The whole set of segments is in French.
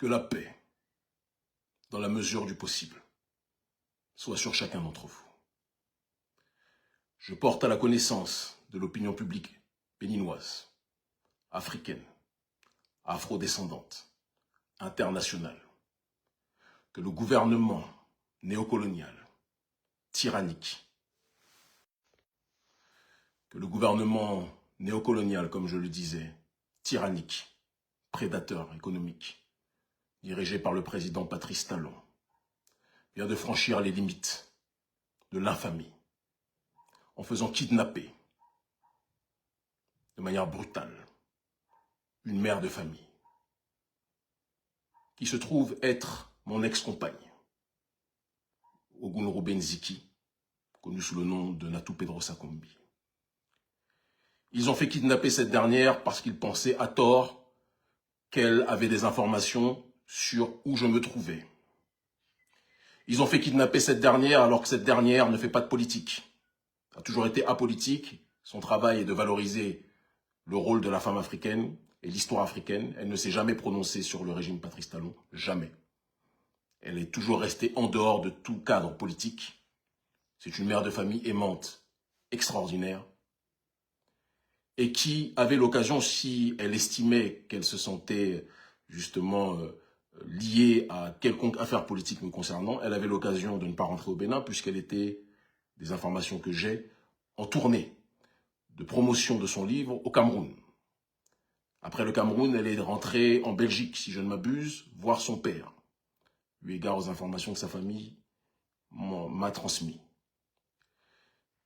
Que la paix, dans la mesure du possible, soit sur chacun d'entre vous. Je porte à la connaissance de l'opinion publique béninoise, africaine, afro-descendante, internationale, que le gouvernement néocolonial, tyrannique, comme je le disais, tyrannique, prédateur économique, dirigé par le président Patrice Talon, vient de franchir les limites de l'infamie en faisant kidnapper de manière brutale une mère de famille qui se trouve être mon ex-compagne, Ogunro Benziki, connu sous le nom de Natou Pedrosa Kombi. Ils ont fait kidnapper cette dernière parce qu'ils pensaient à tort qu'elle avait des informations sur où je me trouvais. Ils ont fait kidnapper cette dernière alors que cette dernière ne fait pas de politique. Elle a toujours été apolitique. Son travail est de valoriser le rôle de la femme africaine et l'histoire africaine. Elle ne s'est jamais prononcée sur le régime Patrice Talon. Jamais. Elle est toujours restée en dehors de tout cadre politique. C'est une mère de famille aimante, extraordinaire, et qui avait l'occasion, si elle estimait qu'elle se sentait justement liée à quelconque affaire politique me concernant, elle avait l'occasion de ne pas rentrer au Bénin puisqu'elle était, des informations que j'ai, en tournée de promotion de son livre au Cameroun. Après le Cameroun, elle est rentrée en Belgique, si je ne m'abuse, voir son père, eu égard aux informations que sa famille m'a transmises.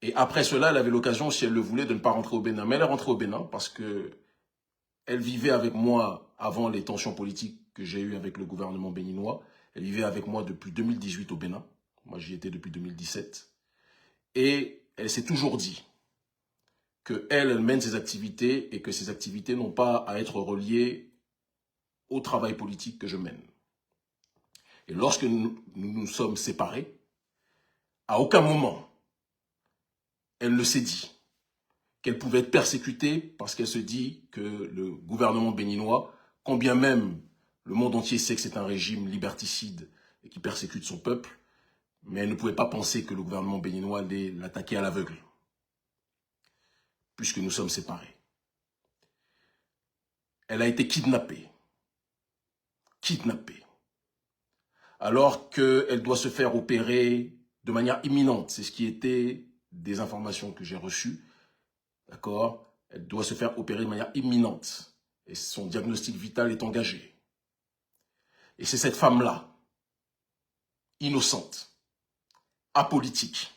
Et après cela, elle avait l'occasion, si elle le voulait, de ne pas rentrer au Bénin. Mais elle est rentrée au Bénin parce que elle vivait avec moi avant les tensions politiques que j'ai eues avec le gouvernement béninois. Elle vivait avec moi depuis 2018 au Bénin. Moi, j'y étais depuis 2017. Et elle s'est toujours dit qu'elle mène ses activités et que ces activités n'ont pas à être reliées au travail politique que je mène. Et lorsque nous nous sommes séparés, à aucun moment, elle ne s'est dit qu'elle pouvait être persécutée parce qu'elle se dit que le gouvernement béninois, quand bien même le monde entier sait que c'est un régime liberticide et qui persécute son peuple, mais elle ne pouvait pas penser que le gouvernement béninois allait l'attaquer à l'aveugle, puisque nous sommes séparés. Elle a été kidnappée, alors qu'elle doit se faire opérer de manière imminente. C'est ce qui était des informations que j'ai reçues, d'accord ? Elle doit se faire opérer de manière imminente et son diagnostic vital est engagé. Et c'est cette femme-là, innocente, apolitique,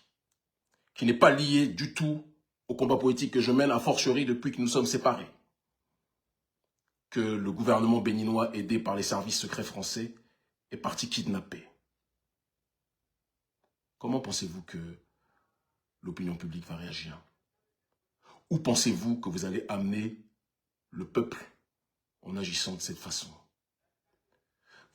qui n'est pas liée du tout au combat politique que je mène, a fortiori depuis que nous sommes séparés, que le gouvernement béninois, aidé par les services secrets français, est parti kidnapper. Comment pensez-vous que l'opinion publique va réagir? Où pensez-vous que vous allez amener le peuple en agissant de cette façon?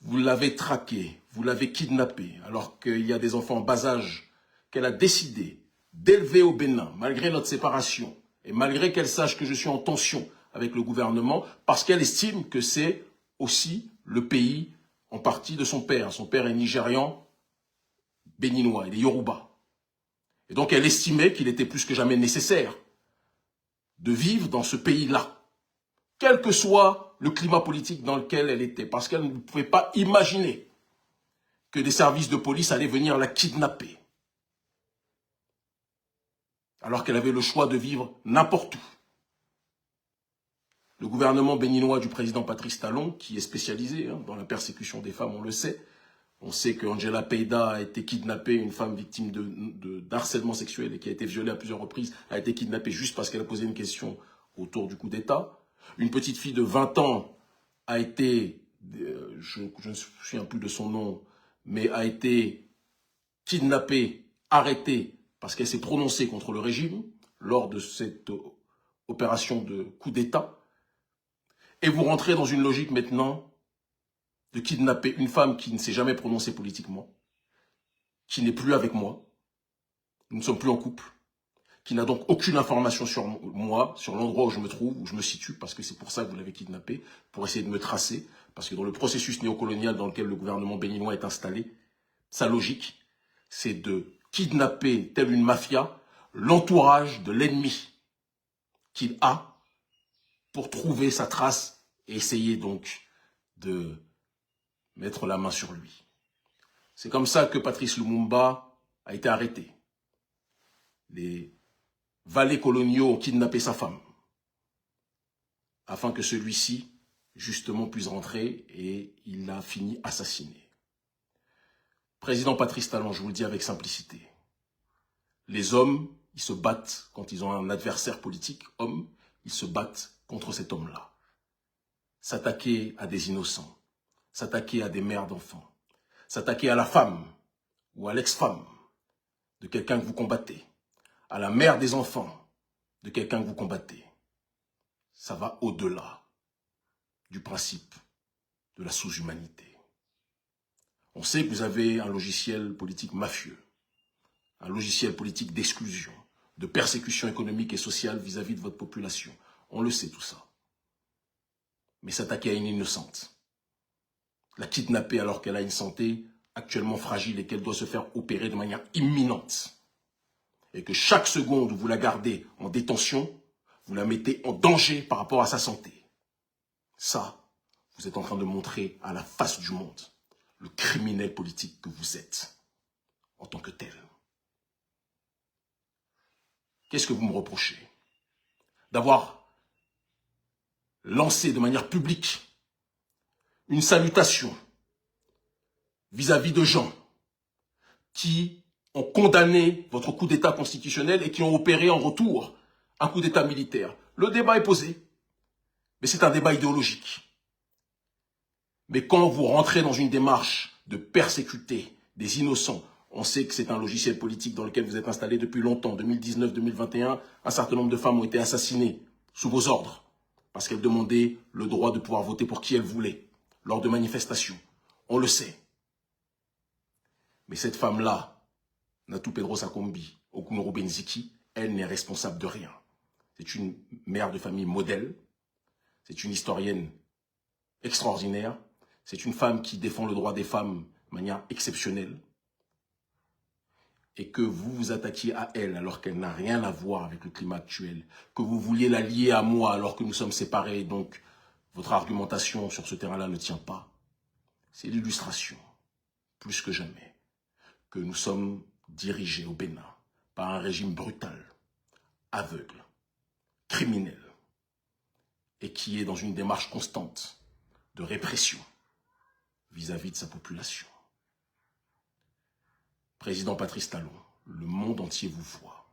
Vous l'avez traqué, vous l'avez kidnappé, alors qu'il y a des enfants en bas âge qu'elle a décidé d'élever au Bénin, malgré notre séparation, et malgré qu'elle sache que je suis en tension avec le gouvernement, parce qu'elle estime que c'est aussi le pays en partie de son père. Son père est nigérian, béninois, il est Yoruba. Et donc elle estimait qu'il était plus que jamais nécessaire de vivre dans ce pays-là, quel que soit le climat politique dans lequel elle était, parce qu'elle ne pouvait pas imaginer que des services de police allaient venir la kidnapper, alors qu'elle avait le choix de vivre n'importe où. Le gouvernement béninois du président Patrice Talon, qui est spécialisé dans la persécution des femmes, on le sait. On sait qu'Angela Peyda a été kidnappée, une femme victime d'harcèlement sexuel et qui a été violée à plusieurs reprises, a été kidnappée juste parce qu'elle a posé une question autour du coup d'État. Une petite fille de 20 ans a été, je ne me souviens plus de son nom, mais a été kidnappée, arrêtée, parce qu'elle s'est prononcée contre le régime lors de cette opération de coup d'État. Et vous rentrez dans une logique maintenant de kidnapper une femme qui ne s'est jamais prononcée politiquement, qui n'est plus avec moi, nous ne sommes plus en couple, qui n'a donc aucune information sur moi, sur l'endroit où je me trouve, où je me situe, parce que c'est pour ça que vous l'avez kidnappé, pour essayer de me tracer, parce que dans le processus néocolonial dans lequel le gouvernement béninois est installé, sa logique, c'est de kidnapper, telle une mafia, l'entourage de l'ennemi qu'il a pour trouver sa trace et essayer donc de mettre la main sur lui. C'est comme ça que Patrice Lumumba a été arrêté. Les valets coloniaux ont kidnappé sa femme afin que celui-ci, justement, puisse rentrer et il l'a fini assassiné. Président Patrice Talon, je vous le dis avec simplicité, les hommes, ils se battent quand ils ont un adversaire politique, homme, ils se battent contre cet homme-là. S'attaquer à des innocents, s'attaquer à des mères d'enfants, s'attaquer à la femme ou à l'ex-femme de quelqu'un que vous combattez, à la mère des enfants de quelqu'un que vous combattez, ça va au-delà du principe de la sous-humanité. On sait que vous avez un logiciel politique mafieux, un logiciel politique d'exclusion, de persécution économique et sociale vis-à-vis de votre population. On le sait tout ça. Mais s'attaquer à une innocente, la kidnapper alors qu'elle a une santé actuellement fragile et qu'elle doit se faire opérer de manière imminente, et que chaque seconde où vous la gardez en détention, vous la mettez en danger par rapport à sa santé. Ça, vous êtes en train de montrer à la face du monde le criminel politique que vous êtes en tant que tel. Qu'est-ce que vous me reprochez? D'avoir lancé de manière publique une salutation vis-à-vis de gens qui ont condamné votre coup d'État constitutionnel et qui ont opéré en retour un coup d'État militaire. Le débat est posé, mais c'est un débat idéologique. Mais quand vous rentrez dans une démarche de persécuter des innocents, on sait que c'est un logiciel politique dans lequel vous êtes installé depuis longtemps, 2019-2021, un certain nombre de femmes ont été assassinées sous vos ordres, parce qu'elles demandaient le droit de pouvoir voter pour qui elles voulaient, lors de manifestations. On le sait. Mais cette femme-là, Natou Pedrosa Kombi, Okunoro Benziki, elle n'est responsable de rien. C'est une mère de famille modèle, c'est une historienne extraordinaire, c'est une femme qui défend le droit des femmes de manière exceptionnelle, et que vous vous attaquiez à elle alors qu'elle n'a rien à voir avec le climat actuel, que vous vouliez la lier à moi alors que nous sommes séparés, donc votre argumentation sur ce terrain-là ne tient pas. C'est l'illustration, plus que jamais, que nous sommes dirigés au Bénin par un régime brutal, aveugle, criminel, et qui est dans une démarche constante de répression vis-à-vis de sa population. Président Patrice Talon, le monde entier vous voit.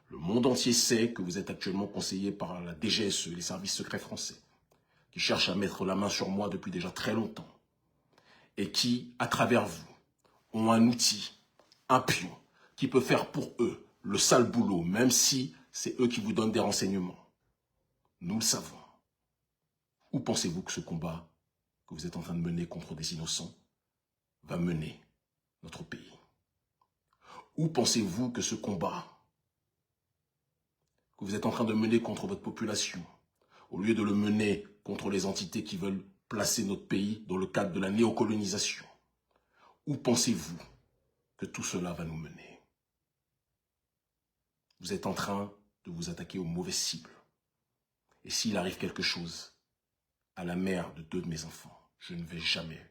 Le monde entier sait que vous êtes actuellement conseillé par la DGSE, les services secrets français, qui cherchent à mettre la main sur moi depuis déjà très longtemps, et qui, à travers vous, ont un outil, un pion, qui peut faire pour eux le sale boulot, même si c'est eux qui vous donnent des renseignements. Nous le savons. Où pensez-vous que ce combat que vous êtes en train de mener contre des innocents va mener notre pays? Où pensez-vous que ce combat que vous êtes en train de mener contre votre population, au lieu de le mener contre les entités qui veulent placer notre pays dans le cadre de la néocolonisation, où pensez-vous que tout cela va nous mener? Vous êtes en train de vous attaquer aux mauvaises cibles. Et s'il arrive quelque chose à la mère de 2 de mes enfants, je ne vais jamais,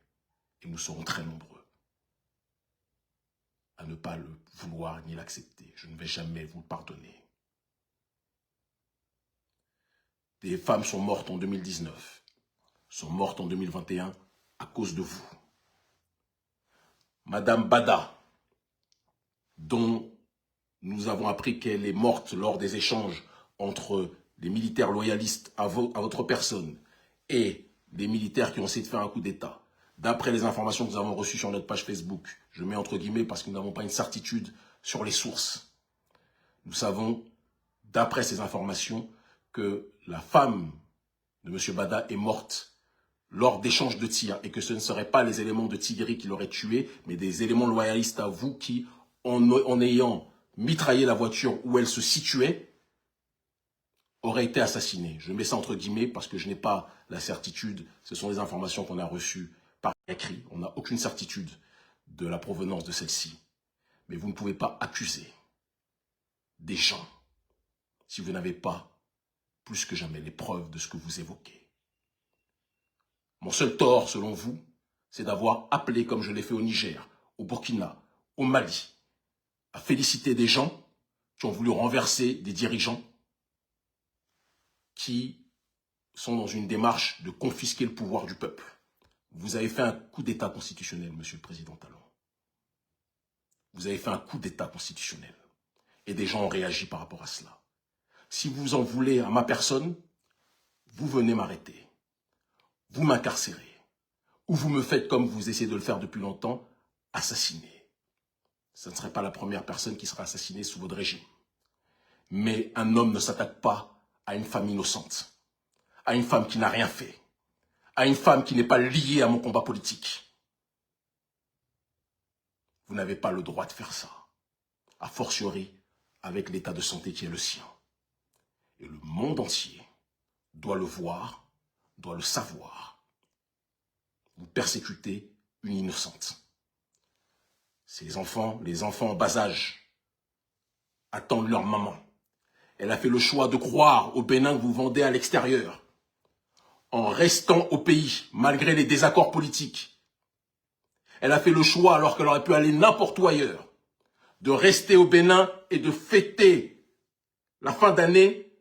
et nous serons très nombreux, à ne pas le vouloir ni l'accepter. Je ne vais jamais vous le pardonner. Des femmes sont mortes en 2019, sont mortes en 2021 à cause de vous. Madame Bada, dont nous avons appris qu'elle est morte lors des échanges entre les militaires loyalistes à votre personne et des militaires qui ont essayé de faire un coup d'État. D'après les informations que nous avons reçues sur notre page Facebook, je mets entre guillemets parce que nous n'avons pas une certitude sur les sources. Nous savons, d'après ces informations, que la femme de M. Bada est morte lors d'échanges de tirs et que ce ne seraient pas les éléments de Tigri qui l'auraient tué, mais des éléments loyalistes à vous qui, en ayant mitraillé la voiture où elle se situait, aurait été assassiné. Je mets ça entre guillemets parce que je n'ai pas la certitude. Ce sont des informations qu'on a reçues par écrit. On n'a aucune certitude de la provenance de celle-ci. Mais vous ne pouvez pas accuser des gens si vous n'avez pas plus que jamais les preuves de ce que vous évoquez. Mon seul tort, selon vous, c'est d'avoir appelé, comme je l'ai fait au Niger, au Burkina, au Mali, à féliciter des gens qui ont voulu renverser des dirigeants qui sont dans une démarche de confisquer le pouvoir du peuple. Vous avez fait un coup d'État constitutionnel, Monsieur le Président Talon. Vous avez fait un coup d'État constitutionnel. Et des gens ont réagi par rapport à cela. Si vous en voulez à ma personne, vous venez m'arrêter. Vous m'incarcérez. Ou vous me faites comme vous essayez de le faire depuis longtemps, assassiner. Ce ne serait pas la première personne qui sera assassinée sous votre régime. Mais un homme ne s'attaque pas à une femme innocente, à une femme qui n'a rien fait, à une femme qui n'est pas liée à mon combat politique. Vous n'avez pas le droit de faire ça, a fortiori avec l'état de santé qui est le sien. Et le monde entier doit le voir, doit le savoir. Vous persécutez une innocente. Les enfants en bas âge attendent leur maman. Elle a fait le choix de croire au Bénin que vous vendez à l'extérieur, en restant au pays, malgré les désaccords politiques. Elle a fait le choix, alors qu'elle aurait pu aller n'importe où ailleurs, de rester au Bénin et de fêter la fin d'année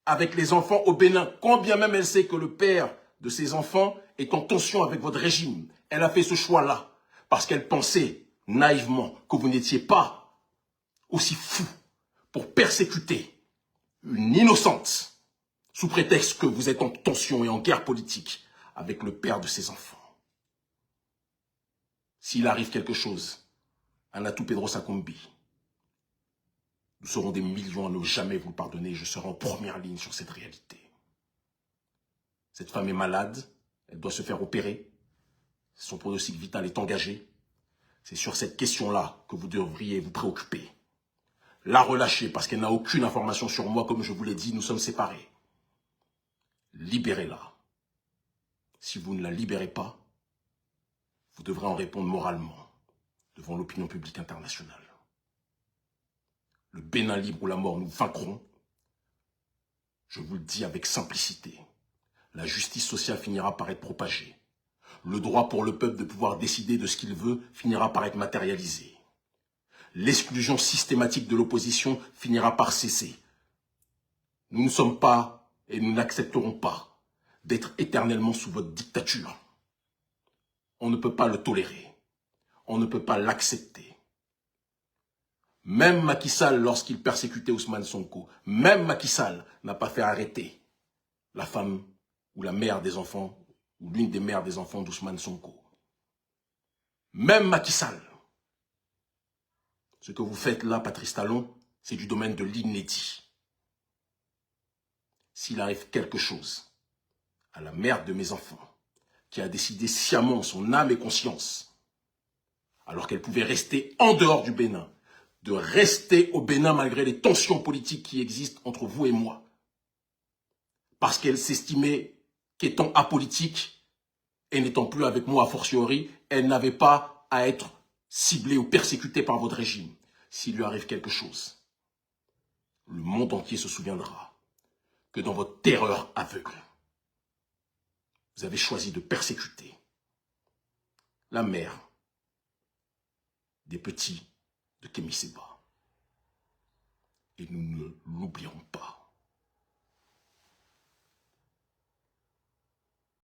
avec les enfants au Bénin, quand bien même elle sait que le père de ses enfants est en tension avec votre régime. Elle a fait ce choix-là, parce qu'elle pensait naïvement que vous n'étiez pas aussi fou pour persécuter une innocente, sous prétexte que vous êtes en tension et en guerre politique avec le père de ses enfants. S'il arrive quelque chose à Natou Pedrosa Kombi, nous serons des millions à ne jamais vous le pardonner. Je serai en première ligne sur cette réalité. Cette femme est malade, elle doit se faire opérer. Son pronostic vital est engagé. C'est sur cette question-là que vous devriez vous préoccuper. La relâcher parce qu'elle n'a aucune information sur moi, comme je vous l'ai dit, nous sommes séparés. Libérez-la. Si vous ne la libérez pas, vous devrez en répondre moralement devant l'opinion publique internationale. Le Bénin libre ou la mort, nous vaincrons. Je vous le dis avec simplicité. La justice sociale finira par être propagée. Le droit pour le peuple de pouvoir décider de ce qu'il veut finira par être matérialisé. L'exclusion systématique de l'opposition finira par cesser. Nous ne sommes pas et nous n'accepterons pas d'être éternellement sous votre dictature. On ne peut pas le tolérer. On ne peut pas l'accepter. Même Macky Sall, lorsqu'il persécutait Ousmane Sonko, même Macky Sall n'a pas fait arrêter la femme ou la mère des enfants, ou l'une des mères des enfants d'Ousmane Sonko. Même Macky Sall. Ce que vous faites là, Patrice Talon, c'est du domaine de l'inédit. S'il arrive quelque chose à la mère de mes enfants, qui a décidé sciemment son âme et conscience, alors qu'elle pouvait rester en dehors du Bénin, de rester au Bénin malgré les tensions politiques qui existent entre vous et moi, parce qu'elle s'estimait qu'étant apolitique et n'étant plus avec moi a fortiori, elle n'avait pas à être ciblée ou persécutée par votre régime. S'il lui arrive quelque chose, le monde entier se souviendra que dans votre terreur aveugle, vous avez choisi de persécuter la mère des petits de Kémy Séba. Et nous ne l'oublierons pas.